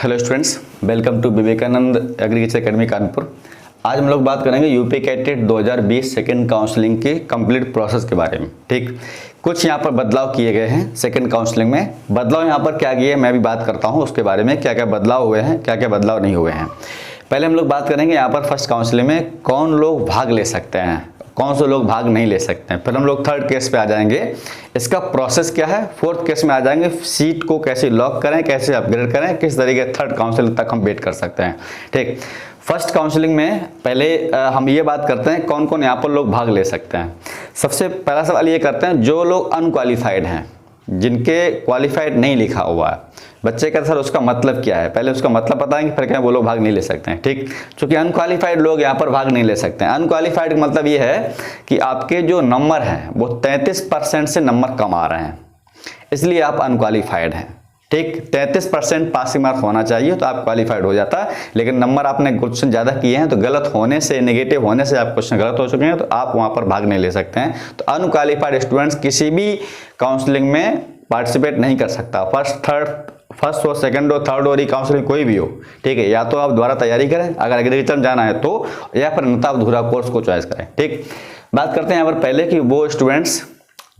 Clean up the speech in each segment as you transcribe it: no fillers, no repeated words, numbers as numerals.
Hello students, welcome to Vivekananda agriculture academy Kanpur. आज हम लोग बात करेंगे यूपी कैटेट 2020 सेकेंड काउंसलिंग के कंप्लीट प्रोसेस के बारे में। ठीक, कुछ यहाँ पर बदलाव किए गए हैं सेकेंड काउंसलिंग में। बदलाव यहाँ पर क्या किए हैं मैं भी बात करता हूँ उसके बारे में, क्या क्या बदलाव हुए हैं, क्या क्या बदलाव नहीं हुए हैं। पहले हम लोग बात करेंगे यहाँ पर फर्स्ट काउंसलिंग में कौन लोग भाग ले सकते हैं, कौन से लोग भाग नहीं ले सकते हैं। फिर हम लोग थर्ड केस पे आ जाएंगे, इसका प्रोसेस क्या है। फोर्थ केस में आ जाएंगे सीट को कैसे लॉक करें, कैसे अपग्रेड करें, किस तरीके थर्ड काउंसलिंग तक हम वेट कर सकते हैं। ठीक, फर्स्ट काउंसलिंग में पहले हम ये बात करते हैं कौन कौन यहाँ पर लोग भाग ले सकते हैं। सबसे पहला सवाल ये करते हैं जो लोग अनक्वालिफाइड हैं, जिनके क्वालिफाइड नहीं लिखा हुआ है। बच्चे का सर उसका मतलब क्या है, पहले उसका मतलब बताएंगे फिर क्या वो लोग भाग नहीं ले सकते हैं। ठीक, क्योंकि अनक्वालिफाइड लोग यहाँ पर भाग नहीं ले सकते हैं। अनक्वालिफाइड का मतलब ये है कि आपके जो नंबर हैं वो 33% से नंबर कम आ रहे हैं, इसलिए आप अनक्वालिफाइड हैं। ठीक, 33% पासिंग मार्क्स होना चाहिए तो आप क्वालिफाइड हो जाता है, लेकिन नंबर आपने क्वेश्चन ज़्यादा किए हैं तो गलत होने से, नेगेटिव होने से आप क्वेश्चन गलत हो चुके हैं तो आप वहाँ पर भाग नहीं ले सकते हैं। तो अनक्वालिफाइड स्टूडेंट्स किसी भी काउंसलिंग में पार्टिसिपेट नहीं कर सकता। फर्स्ट हो, सेकंड हो, थर्ड हो, काउंसलिंग कोई भी हो। ठीक है, या तो आप दोबारा तैयारी करें अगर एग्रीकल्चर में जाना है तो, या फिर अन्यथा आप अधूरा कोर्स को चॉइस करें। ठीक, बात करते हैं यहाँ पर पहले कि वो स्टूडेंट्स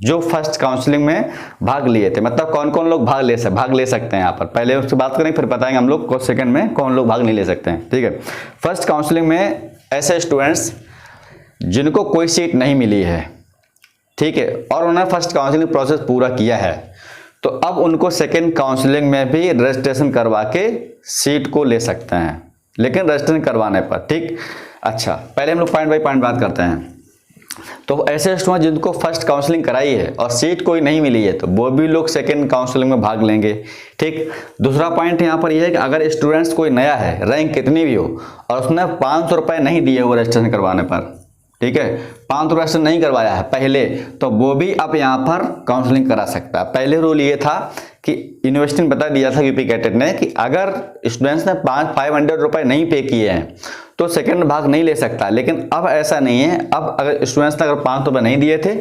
जो फर्स्ट काउंसलिंग में भाग लिए थे, मतलब कौन कौन लोग भाग ले सकते हैं। यहाँ पर पहले उसकी बात करेंगे फिर बताएंगे हम लोग सेकंड में कौन लोग भाग नहीं ले सकते हैं। ठीक है, फर्स्ट काउंसलिंग में ऐसे स्टूडेंट्स जिनको कोई सीट नहीं मिली है, ठीक है, और उन्होंने फर्स्ट काउंसलिंग प्रोसेस पूरा किया है, तो अब उनको सेकेंड काउंसलिंग में भी रजिस्ट्रेशन करवा के सीट को ले सकते हैं, लेकिन रजिस्ट्रेशन करवाने पर। ठीक, अच्छा, पहले हम लोग पॉइंट बाई पॉइंट बात करते हैं। तो ऐसे स्टूडेंट जिनको फर्स्ट काउंसलिंग कराई है और सीट कोई नहीं मिली है तो वो भी लोग सेकेंड काउंसलिंग में भाग लेंगे। ठीक, दूसरा पॉइंट यहाँ पर यह है कि अगर स्टूडेंट्स कोई नया है, रैंक कितनी भी हो, और उसने 500 रुपये नहीं दिए वो रजिस्ट्रेशन करवाने पर, ठीक है, 500 रुपये से नहीं करवाया है पहले, तो वो भी अब यहाँ पर काउंसलिंग करा सकता है। पहले रूल ये था कि यूनिवर्सिटी ने बता दिया था यूपी कैटेट ने कि अगर स्टूडेंट्स ने 500 रुपये नहीं पे किए हैं तो सेकंड भाग नहीं ले सकता, लेकिन अब ऐसा नहीं है। अब अगर स्टूडेंट्स ने अगर 500 रुपये नहीं दिए थे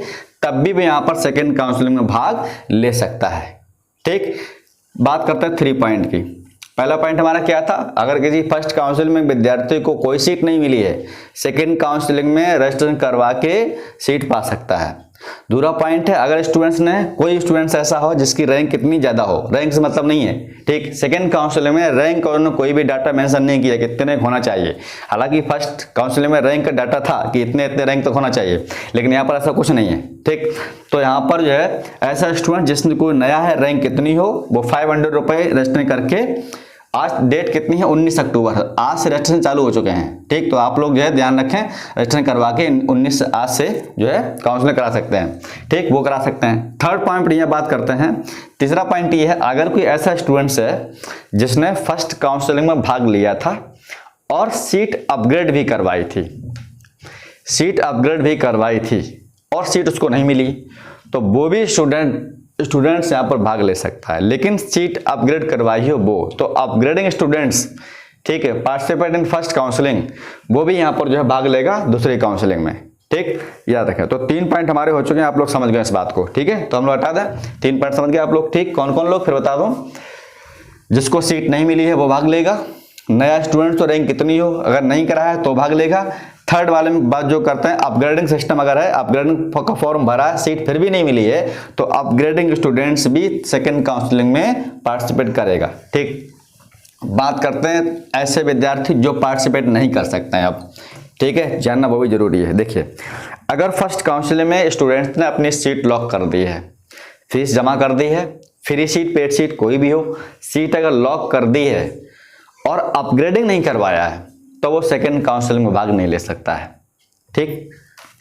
तब भी यहाँ पर सेकंड काउंसलिंग में भाग ले सकता है। ठीक, बात करते हैं 3 पॉइंट की। पहला पॉइंट हमारा क्या था, अगर किसी फर्स्ट काउंसलिंग में विद्यार्थी को कोई सीट नहीं मिली है, सेकेंड काउंसलिंग में रजिस्ट्रेशन करवा के सीट पा सकता है। दूसरा पॉइंट है अगर स्टूडेंट्स ने, कोई स्टूडेंट्स ऐसा हो जिसकी रैंक कितनी ज़्यादा हो, रैंक से मतलब नहीं है। ठीक, सेकेंड काउंसलिंग में रैंक और उन्होंने कोई भी डाटा मेंशन नहीं किया कि इतने होना चाहिए, हालांकि फर्स्ट काउंसलिंग में रैंक का डाटा था कि इतने इतने रैंक तक होना चाहिए, लेकिन यहाँ पर ऐसा कुछ नहीं है। ठीक, तो यहाँ पर जो है ऐसा स्टूडेंट जिसने कोई नया है, रैंक कितनी हो, वो 500 रुपये रजिस्ट्रेशन करके, आज डेट कितनी है 19 अक्टूबर, आज से रजिस्ट्रेशन चालू हो चुके हैं। ठीक, तो आप लोग जो है ध्यान रखें, रजिस्ट्रेशन करवा के 19 आज से जो है काउंसलिंग करा सकते हैं। ठीक, वो करा सकते हैं। थर्ड पॉइंट पर यह बात करते हैं। तीसरा पॉइंट ये है अगर कोई ऐसा स्टूडेंट्स है जिसने फर्स्ट काउंसलिंग में भाग लिया था और सीट अपग्रेड भी करवाई थी, और सीट उसको नहीं मिली, तो वो भी स्टूडेंट्स यहाँ पर भाग ले सकता है, लेकिन सीट अपग्रेड करवाई हो वो, तो अपग्रेडिंग स्टूडेंट्स, ठीक है, पार्टिसिपेट इन फर्स्ट काउंसलिंग, वो भी यहाँ पर जो है भाग लेगा दूसरी काउंसलिंग में। ठीक, याद रखें। तो 3 पॉइंट हमारे हो चुके हैं, आप लोग समझ गए इस बात को। ठीक है, तो हम लोग हटा दें, 3 पॉइंट समझ गए आप लोग। ठीक, कौन कौन लोग फिर बता दूं, जिसको सीट नहीं मिली है वो भाग लेगा, नया स्टूडेंट तो रैंक कितनी हो, अगर नहीं करा है तो भाग लेगा। थर्ड वाले में बात जो करते हैं अपग्रेडिंग सिस्टम, अगर है अपग्रेडिंग का फॉर्म भरा है, सीट फिर भी नहीं मिली है तो अपग्रेडिंग स्टूडेंट्स भी सेकंड काउंसलिंग में पार्टिसिपेट करेगा। ठीक, बात करते हैं ऐसे विद्यार्थी जो पार्टिसिपेट नहीं कर सकते हैं अब। ठीक है, जानना वो भी जरूरी है। देखिए, अगर फर्स्ट काउंसलिंग में स्टूडेंट्स ने अपनी सीट लॉक कर दी है, फीस जमा कर दी है, फ्री सीट, पेड सीट कोई भी हो, सीट अगर लॉक कर दी है और अपग्रेडिंग नहीं करवाया है तो वो सेकंड काउंसलिंग में भाग नहीं ले सकता है। ठीक,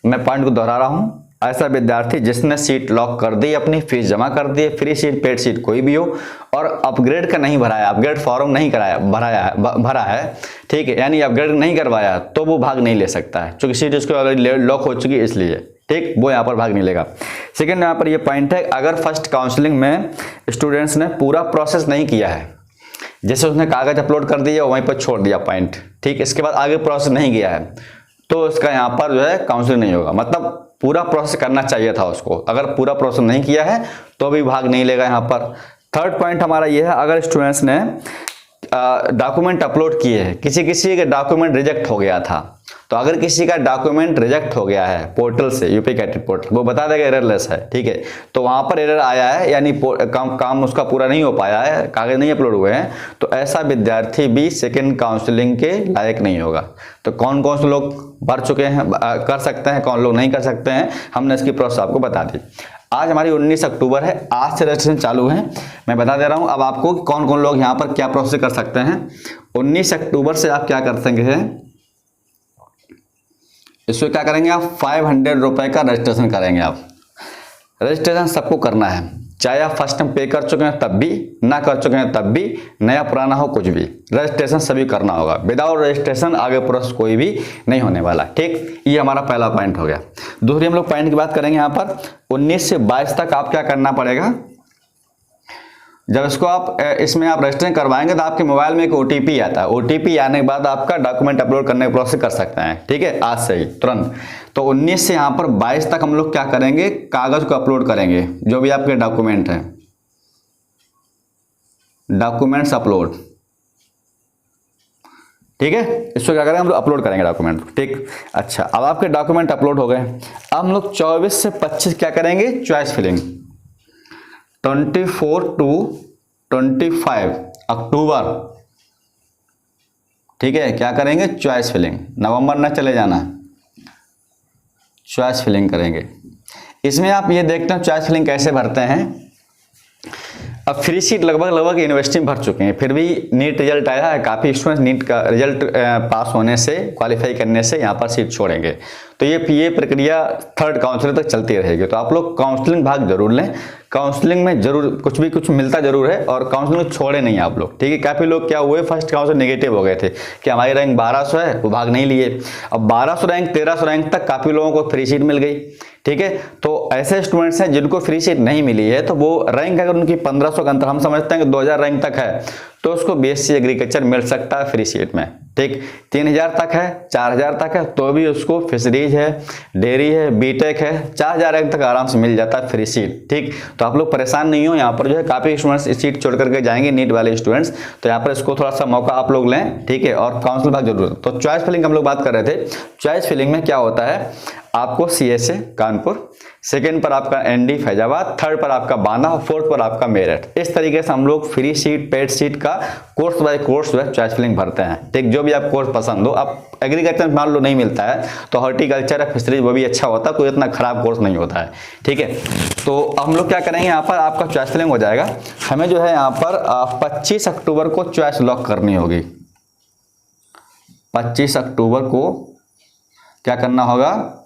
मैं पॉइंट को दोहरा रहा हूं, ऐसा विद्यार्थी जिसने सीट लॉक कर दी, अपनी फीस जमा कर दी, फ्री सीट, पेड सीट कोई भी हो, और अपग्रेड का नहीं भराया, अपग्रेड फॉर्म नहीं कराया, भरा है, ठीक है, यानी अपग्रेड नहीं करवाया, तो वो भाग नहीं ले सकता है, क्योंकि सीट उसको ऑलरेडी लॉक हो चुकी है इसलिए। ठीक, वो यहाँ पर भाग नहीं लेगा। सेकेंड यहाँ पर ये पॉइंट है, अगर फर्स्ट काउंसलिंग में स्टूडेंट्स ने पूरा प्रोसेस नहीं किया है, जैसे उसने कागज अपलोड कर दिया वहीं पर छोड़ दिया पॉइंट, ठीक, इसके बाद आगे प्रोसेस नहीं गया है, तो इसका यहाँ पर जो है काउंसलिंग नहीं होगा। मतलब पूरा प्रोसेस करना चाहिए था उसको, अगर पूरा प्रोसेस नहीं किया है तो भी भाग नहीं लेगा यहाँ पर। थर्ड पॉइंट हमारा ये है, अगर स्टूडेंट्स ने डॉक्यूमेंट अपलोड किए हैं, किसी किसी का डॉक्यूमेंट रिजेक्ट हो गया था, तो अगर किसी का डॉक्यूमेंट रिजेक्ट हो गया है पोर्टल से, यूपी कैटेट पोर्टल, वो बता देगा एररलेस है, ठीक है, तो वहां पर एरर आया है यानी काम उसका पूरा नहीं हो पाया है, कागज नहीं अपलोड हुए हैं, तो ऐसा विद्यार्थी भी सेकेंड काउंसलिंग के लायक नहीं होगा। तो कौन कौन से लोग भर चुके हैं, कर सकते हैं, कौन लोग नहीं कर सकते हैं, हमने इसकी प्रोसेस आपको बता दी। आज हमारी 19 अक्टूबर है, आज से रजिस्ट्रेशन चालू है। मैं बता दे रहा हूं अब आपको कौन कौन लोग यहाँ पर क्या प्रोसेस कर सकते हैं। 19 अक्टूबर से आप क्या कर सकते हैं, इसमें क्या करेंगे आप 500 रुपए का रजिस्ट्रेशन करेंगे। आप रजिस्ट्रेशन सबको करना है, चाहे आप फर्स्ट टाइम पे कर चुके हैं तब भी, ना कर चुके हैं तब भी, नया पुराना हो कुछ भी, रजिस्ट्रेशन सभी करना होगा। विदाउट रजिस्ट्रेशन आगे प्रोसेस कोई भी नहीं होने वाला, ठीक। ये हमारा पहला पॉइंट हो गया। दूसरी हम लोग पॉइंट की बात करेंगे यहाँ पर 19 से 22 तक आप क्या करना पड़ेगा। जब इसको आप इसमें आप रजिस्ट्रेशन करवाएंगे तो आपके मोबाइल में एक ओटीपी आता है, ओटीपी आने के बाद आपका डॉक्यूमेंट अपलोड करने का प्रोसेस कर सकते हैं, ठीक है, आज से ही तुरंत। तो 19 से यहाँ पर 22 तक हम लोग क्या करेंगे, कागज को अपलोड करेंगे, जो भी आपके डॉक्यूमेंट हैं, डॉक्यूमेंट्स अपलोड, ठीक है, इसको क्या करेंगे हम लोग अपलोड करेंगे डॉक्यूमेंट, ठीक। अच्छा, अब आपके डॉक्यूमेंट अपलोड हो गए। अब हम लोग 24 से 25 क्या करेंगे, चॉइस फिलिंग। 24 to 25 अक्टूबर, ठीक है, क्या करेंगे, चॉइस फिलिंग। नवंबर ना चले जाना, चॉइस फिलिंग करेंगे। इसमें आप ये देखते हैं चॉइस फिलिंग कैसे भरते हैं। अब फ्री सीट लगभग यूनिवर्सिटी में भर चुके हैं, फिर भी नीट रिजल्ट आया है, काफ़ी स्टूडेंट्स नीट का रिजल्ट पास होने से, क्वालिफाई करने से यहाँ पर सीट छोड़ेंगे। तो ये प्रक्रिया थर्ड काउंसलिंग तक चलती रहेगी। तो आप लोग काउंसलिंग भाग जरूर लें, काउंसलिंग में जरूर कुछ मिलता जरूर है, और काउंसलिंग छोड़े नहीं आप लोग, ठीक है। काफ़ी लोग क्या हुए, फर्स्ट काउंसलिंग नेगेटिव हो गए थे कि हमारी रैंक 1200 है, वो भाग नहीं लिए। अब 1200 रैंक 1300 रैंक तक काफ़ी लोगों को फ्री सीट मिल गई, ठीक है। तो ऐसे स्टूडेंट्स हैं जिनको फ्री सीट नहीं मिली है, तो वो रैंक अगर उनकी 1500 का अंतर, हम समझते हैं कि 2000 रैंक तक है, तो उसको बीएससी एग्रीकल्चर मिल सकता है फ्री सीट में, ठीक। 3000 तक है, 4000 तक है, तो भी उसको फिशरीज है, डेयरी है, बीटेक है, 4000 रैंक तक आराम से मिल जाता है फ्री सीट, ठीक। तो आप लोग परेशान नहीं हो, यहाँ पर जो है काफ़ी स्टूडेंट्स इस सीट छोड़ करके जाएंगे, नीट वाले स्टूडेंट्स, तो यहाँ पर इसको थोड़ा सा मौका आप लोग लें, ठीक है। और काउंसिल भाग जरूर। तो चॉइस फिलिंग हम लोग बात कर रहे थे। चॉइस फिलिंग में क्या होता है, आपको सीएसए कानपुर, सेकंड पर आपका एनडी फैजाबाद, थर्ड पर आपका बांदा, फोर्थ पर आपका मेरठ। इस तरीके से हम लोग फ्री सीट, पेड सीट का कोर्स बाय कोर्स जो है चॉइस फिलिंग भरते हैं, ठीक। जो भी आप कोर्स पसंद हो, अब एग्रीकल्चर मान लो नहीं मिलता है तो हॉर्टिकल्चर है, फिशरीज, वो भी अच्छा होता है, कोई इतना खराब कोर्स नहीं होता है, ठीक है। तो हम लोग क्या करेंगे, यहाँ पर आपका चॉइस फिलिंग हो जाएगा। हमें जो है यहाँ पर 25 अक्टूबर को चॉइस लॉक करनी होगी। 25 अक्टूबर को क्या करना होगा,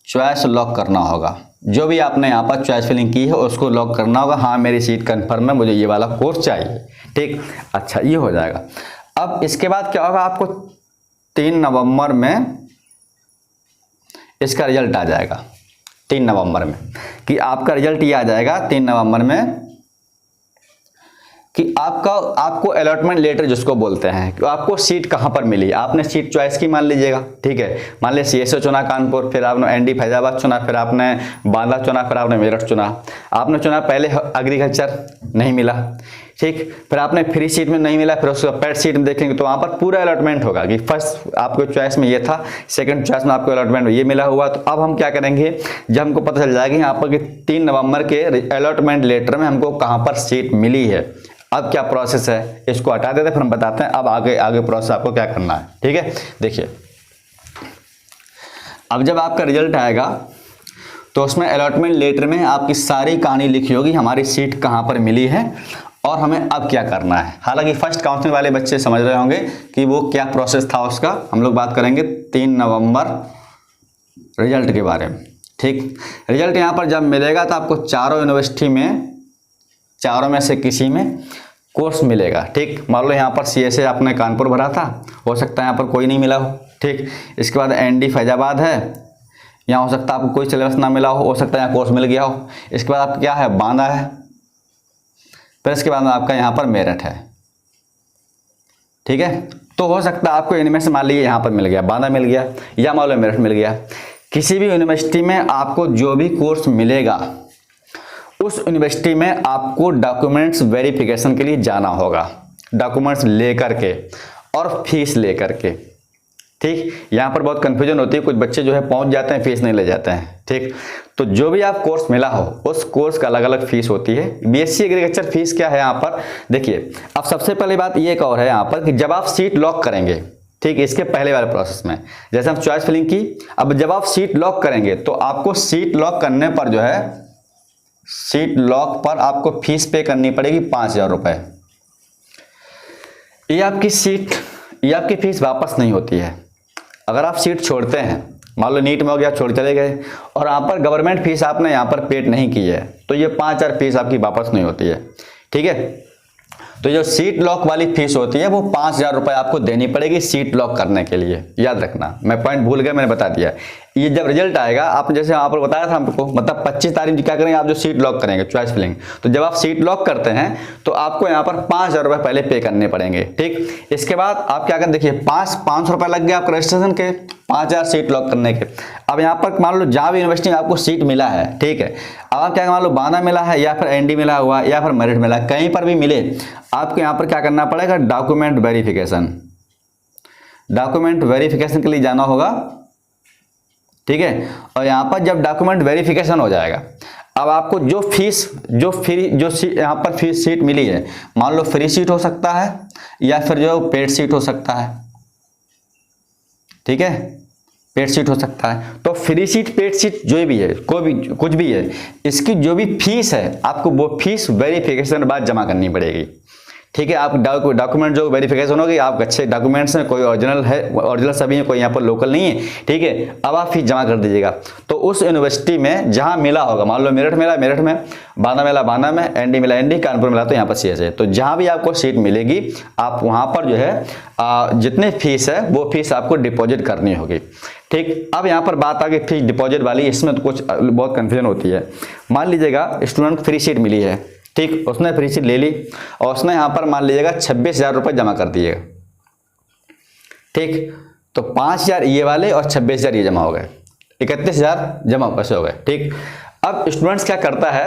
चॉइस लॉक करना होगा। जो भी आपने यहाँ पर चॉइस फिलिंग की है उसको लॉक करना होगा, हाँ मेरी सीट कंफर्म है, मुझे ये वाला कोर्स चाहिए, ठीक। अच्छा, ये हो जाएगा। अब इसके बाद क्या होगा, आपको 3 नवंबर में इसका रिजल्ट आ जाएगा। 3 नवंबर में कि आपका रिजल्ट ये आ जाएगा 3 नवंबर में कि आपको अलॉटमेंट लेटर जिसको बोलते हैं, कि आपको सीट कहाँ पर मिली। आपने सीट चॉइस की मान लीजिएगा, ठीक है, मान लीजिए सीएसए चुना कानपुर, फिर आपने एनडी फैजाबाद चुना, फिर आपने बांदा चुना, फिर आपने मेरठ चुना। आपने चुना पहले एग्रीकल्चर, नहीं मिला, ठीक। फिर आपने फ्री सीट में नहीं मिला, फिर उसका पेड सीट में देखेंगे तो वहाँ पर पूरा अलॉटमेंट होगा कि फर्स्ट आपको चॉइस में ये था, सेकंड चॉइस में आपको अलॉटमेंट ये मिला हुआ। तो अब हम क्या करेंगे, जब हमको पता चल जाएगा यहाँ पर कि 3 नवंबर के अलॉटमेंट लेटर में हमको कहाँ पर सीट मिली है, अब क्या प्रोसेस है, इसको हटा देते फिर हम बताते हैं अब आगे प्रोसेस आपको क्या करना है, ठीक है। देखिए, अब जब आपका रिजल्ट आएगा तो उसमें अलॉटमेंट लेटर में आपकी सारी कहानी लिखी होगी, हमारी सीट कहाँ पर मिली है और हमें अब क्या करना है। हालांकि फर्स्ट काउंसलिंग वाले बच्चे समझ रहे होंगे कि वो क्या प्रोसेस था उसका। हम लोग बात करेंगे 3 नवंबर रिजल्ट के बारे में, ठीक। रिजल्ट यहाँ पर जब मिलेगा तो आपको चारों यूनिवर्सिटी में, चारों में से किसी में कोर्स मिलेगा, ठीक। मान लो यहाँ पर सीएसए आपने कानपुर भरा था, हो सकता है यहाँ पर कोई नहीं मिला हो, ठीक। इसके बाद एनडी फैजाबाद है, यहाँ हो सकता है आपको कोई सिलेबस ना मिला हो सकता है यहाँ कोर्स मिल गया हो। इसके बाद आपका क्या है, बांदा है, फिर इसके बाद आपका यहाँ पर मेरठ है, ठीक है। तो हो सकता है आपको इनमें से मान लीजिए यहाँ पर मिल गया, बांदा मिल गया, या मान लो मेरठ मिल गया। किसी भी यूनिवर्सिटी में आपको जो भी कोर्स मिलेगा उस यूनिवर्सिटी में आपको डॉक्यूमेंट्स वेरिफिकेशन के लिए जाना होगा, डॉक्यूमेंट्स लेकर के और फीस लेकर के। ठीक, यहाँ पर बहुत कन्फ्यूजन होती है, कुछ बच्चे जो है पहुँच जाते हैं, फीस नहीं ले जाते हैं। ठीक, तो जो भी आप कोर्स मिला हो उस कोर्स का अलग अलग फीस होती है। बीएससी एग्रीकल्चर फीस क्या है यहाँ पर देखिए। अब सबसे पहले बात ये एक और है यहाँ पर कि जब आप सीट लॉक करेंगे, ठीक, इसके पहले वाले प्रोसेस में जैसे हम चॉइस फिलिंग की, अब जब आप सीट लॉक करेंगे तो आपको सीट लॉक करने पर जो है, सीट लॉक पर आपको फीस पे करनी पड़ेगी 5,000 रुपए। ये आपकी सीट, ये आपकी फीस वापस नहीं होती है। अगर आप सीट छोड़ते हैं, मान लो नीट में हो गया, छोड़ चले गए और यहाँ पर गवर्नमेंट फीस आपने यहाँ पर पेड नहीं की है, तो ये 5,000 फीस आपकी वापस नहीं होती है। ठीक है, तो जो सीट लॉक वाली फीस होती है वो 5,000 रुपए आपको देनी पड़ेगी सीट लॉक करने के लिए। याद रखना, मैं पॉइंट भूल गया, मैंने बता दिया। ये जब रिजल्ट आएगा, आप जैसे यहाँ पर बताया था हमको, मतलब 25 तारीख क्या करेंगे आप, जो सीट लॉक करेंगे चॉइस फिलिंग, तो जब आप सीट लॉक करते हैं तो आपको यहाँ पर 5,000 रुपए पहले पे करने पड़ेंगे। ठीक, इसके बाद आप क्या करें, देखिए 500 रुपए लग गए आपको रजिस्ट्रेशन के, 5,000 सीट लॉक करने के। अब यहाँ पर मान लो जहाँ भी यूनिवर्सिटी में आपको सीट मिला है, ठीक है, अब आप क्या मान लो बांदा मिला है या फिर एनडी मिला हुआ या फिर मेरिट मिला, कहीं पर भी मिले, आपको यहाँ पर क्या करना पड़ेगा, डॉक्यूमेंट वेरिफिकेशन। डॉक्यूमेंट वेरिफिकेशन के लिए जाना होगा। ठीक है, और यहाँ पर जब डॉक्यूमेंट वेरिफिकेशन हो जाएगा, अब आपको जो फीस, जो फ्री, जो यहाँ पर फीस सीट मिली है, मान लो फ्री सीट हो सकता है या फिर जो पेड सीट हो सकता है। ठीक है, पेड सीट हो सकता है, तो फ्री सीट, पेड सीट जो भी है, कोई भी कुछ भी है, इसकी जो भी फीस है आपको वो फीस वेरिफिकेशन के बाद जमा करनी पड़ेगी। ठीक है, आप डॉक्यूमेंट जो वेरिफिकेशन होगी, आप अच्छे डॉक्यूमेंट्स हैं, कोई ओरिजिनल है, ओरिजिनल सभी है, कोई यहाँ पर लोकल नहीं है। ठीक है, अब आप फीस जमा कर दीजिएगा। तो उस यूनिवर्सिटी में जहाँ मिला होगा, मान लो मेरठ मिला मेरठ में, बांदा मिला बांदा में, एनडी मिला एनडी, कानपुर मिला तो यहाँ पर सीएस है, तो जहाँ भी आपको सीट मिलेगी आप वहाँ पर जो है जितनी फीस है वो फीस आपको डिपॉजिट करनी होगी। ठीक, अब यहाँ पर बात आ गई फीस डिपॉजिट वाली, इसमें तो कुछ बहुत कन्फ्यूजन होती है। मान लीजिएगा स्टूडेंट को फ्री सीट मिली है, ठीक, उसने फ्री सीट ले ली और उसने यहाँ पर मान लीजिएगा 26,000 रुपये जमा कर दिएगा। ठीक, तो 5,000 ये वाले और 26,000 ये जमा हो गए, 31,000 जमा पैसे हो गए। ठीक, अब स्टूडेंट्स क्या करता है,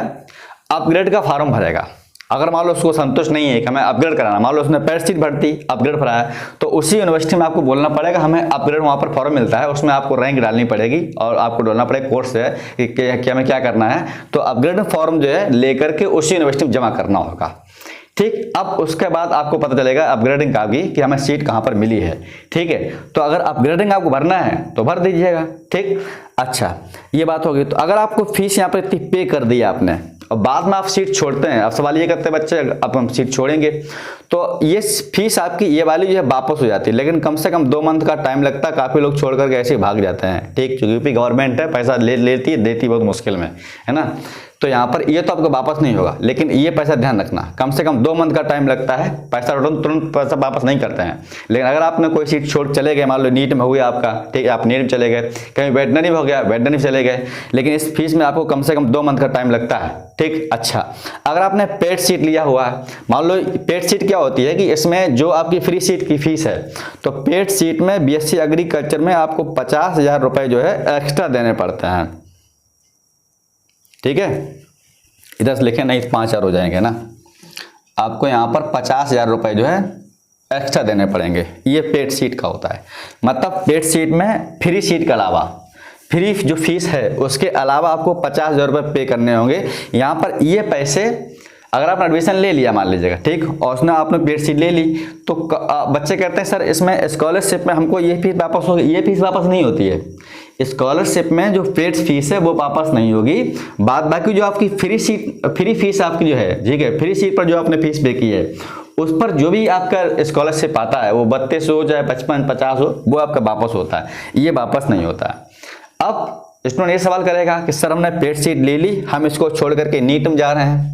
अपग्रेड का फॉर्म भरेगा। अगर मान लो उसको संतुष्ट नहीं है कि हमें अपग्रेड कराना, मान लो उसने पेड सीट भर दी, अपग्रेड भराया, तो उसी यूनिवर्सिटी में आपको बोलना पड़ेगा हमें अपग्रेड, वहाँ पर फॉर्म मिलता है, उसमें आपको रैंक डालनी पड़ेगी और आपको डालना पड़ेगा कोर्स है कि हमें क्या करना है, तो अपग्रेड फॉर्म जो है लेकर के उसी यूनिवर्सिटी में जमा करना होगा। ठीक, अब उसके बाद आपको पता चलेगा अपग्रेडिंग का भी कि हमें सीट कहाँ पर मिली है। ठीक है, तो अगर अपग्रेडिंग आपको भरना है तो भर दीजिएगा। ठीक, अच्छा ये बात होगी। तो अगर आपको फीस यहाँ पर इतनी पे कर दी आपने और बाद में आप सीट छोड़ते हैं, अब सवाल ये करते हैं बच्चे, अब हम सीट छोड़ेंगे तो ये फीस आपकी ये वाली जो है वापस हो जाती है, लेकिन कम से कम 2 मंथ का टाइम लगता है। काफ़ी लोग छोड़ करके ऐसे ही भाग जाते हैं। ठीक, क्योंकि यूपी गवर्नमेंट है, पैसा लेती है, देती बहुत मुश्किल में है ना, तो यहाँ पर ये तो आपको वापस नहीं होगा, लेकिन ये पैसा ध्यान रखना, कम से कम 2 मंथ का टाइम लगता है, पैसा तुरंत पैसा वापस नहीं करते हैं। लेकिन अगर आपने कोई सीट छोड़ चले गए, मान लो नीट में हो गया आपका, ठीक है, आप नीट में चले गए, कहीं वेटनरी में हो गया, वेटनरी में चले गए, लेकिन इस फीस में आपको कम से कम 2 मंथ का टाइम लगता है। ठीक, अच्छा अगर आपने पेड सीट लिया हुआ है, मान लो पेड सीट क्या होती है कि इसमें जो आपकी फ्री सीट की फीस है, तो पेड सीट में बीएससी एग्रीकल्चर में आपको 50,000 रुपए जो है एक्स्ट्रा देने पड़ते हैं। ठीक है, इधर से लिखे नहीं 5,000 हो जाएंगे ना, आपको यहाँ पर 50,000 रुपए जो है एक्स्ट्रा देने पड़ेंगे। ये पेड सीट का होता है, मतलब पेड सीट में फ्री सीट के अलावा, फ्री जो फीस है उसके अलावा आपको 50,000 रुपये पे करने होंगे। यहाँ पर ये पैसे अगर आपने एडमिशन ले लिया मान लीजिएगा, ठीक, और उसने आपने पेड सीट ले ली, तो बच्चे कहते हैं सर इसमें स्कॉलरशिप में हमको ये फीस वापस होगी। ये फीस वापस नहीं होती है, स्कॉलरशिप में जो पेड फीस है वो वापस नहीं होगी। बाद बाकी जो आपकी फ्री फीस आपकी जो है, ठीक है, फ्री सीट पर जो आपने फीस पे की है उस पर जो भी आपका स्कॉलरशिप आता है वो 32 हो चाहे 55 50 हो, वो आपका वापस होता है, ये वापस नहीं होता है। अब स्टूडेंट ये सवाल करेगा कि सर हमने पेड सीट ले ली, हम इसको छोड़ करके नीट में जा रहे हैं,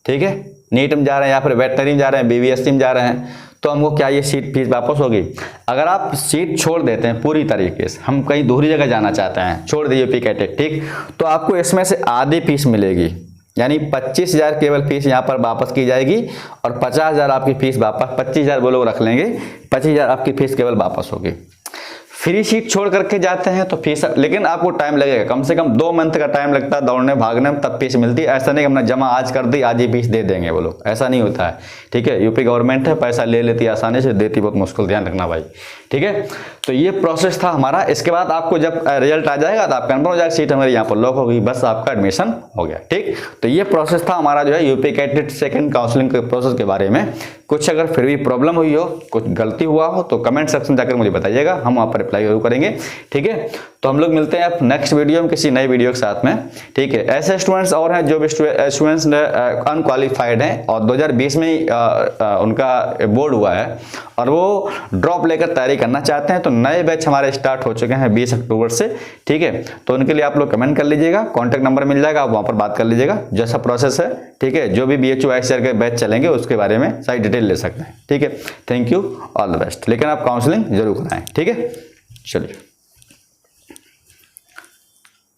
ठीक है, नीट में जा रहे हैं या फिर वेटनरी में जा रहे हैं, बीबीएससी में जा रहे हैं, तो हमको क्या ये सीट फीस वापस होगी? अगर आप सीट छोड़ देते हैं पूरी तरीके से, हम कहीं दूसरी जगह जाना चाहते हैं, छोड़ दिए यूपी कैटेट, ठीक, तो आपको इसमें से आधी फीस मिलेगी, यानी 25,000 केवल फीस यहाँ पर वापस की जाएगी और 50,000 आपकी फीस वापस, 25,000 वो लोग रख लेंगे, 25,000 आपकी फीस केवल वापस होगी। फ्री सीट छोड़ करके जाते हैं तो फीस, लेकिन आपको टाइम लगेगा, कम से कम 2 मंथ का टाइम लगता है दौड़ने भागने में, तब फीस मिलती है। ऐसा नहीं कि हमने जमा आज कर दी आज ही फीस दे देंगे वो लोग, ऐसा नहीं होता है। ठीक है, यूपी गवर्नमेंट है, पैसा ले लेती है आसानी से, देती बहुत मुश्किल, ध्यान रखना भाई। ठीक है, तो ये प्रोसेस था हमारा। इसके बाद आपको जब रिजल्ट आ जाएगा तो आप कन्फर्म हो जाएगा, सीट हमारी यहाँ पर लॉक होगी, बस आपका एडमिशन हो गया। ठीक, तो ये प्रोसेस था हमारा जो है यूपी कैटेट सेकंड काउंसलिंग के प्रोसेस के बारे में। कुछ अगर फिर भी प्रॉब्लम हुई हो, कुछ गलती हुआ हो तो कमेंट सेक्शन जाकर मुझे बताइएगा, हम वहाँ पर रिप्लाई जरूर करेंगे। ठीक है, तो हम लोग मिलते हैं अब नेक्स्ट वीडियो में किसी नए वीडियो के साथ में। ठीक है, ऐसे स्टूडेंट्स और हैं जो भी स्टूडेंट्स अनक्वालिफाइड हैं और 2020 में उनका बोर्ड हुआ है और वो ड्रॉप लेकर तैयारी करना चाहते हैं, तो नए बैच हमारे स्टार्ट हो चुके हैं 20 अक्टूबर से। ठीक है, तो उनके लिए आप लोग कमेंट कर लीजिएगा, कॉन्टैक्ट नंबर मिल जाएगा, आप वहाँ पर बात कर लीजिएगा जैसा प्रोसेस है। ठीक है, जो भी BHU ICR के बैच चलेंगे उसके बारे में सारी डिटेल ले सकते हैं। ठीक है, thank you, all the best. लेकिन आप काउंसलिंग जरूर कराएं। ठीक है, चलिए।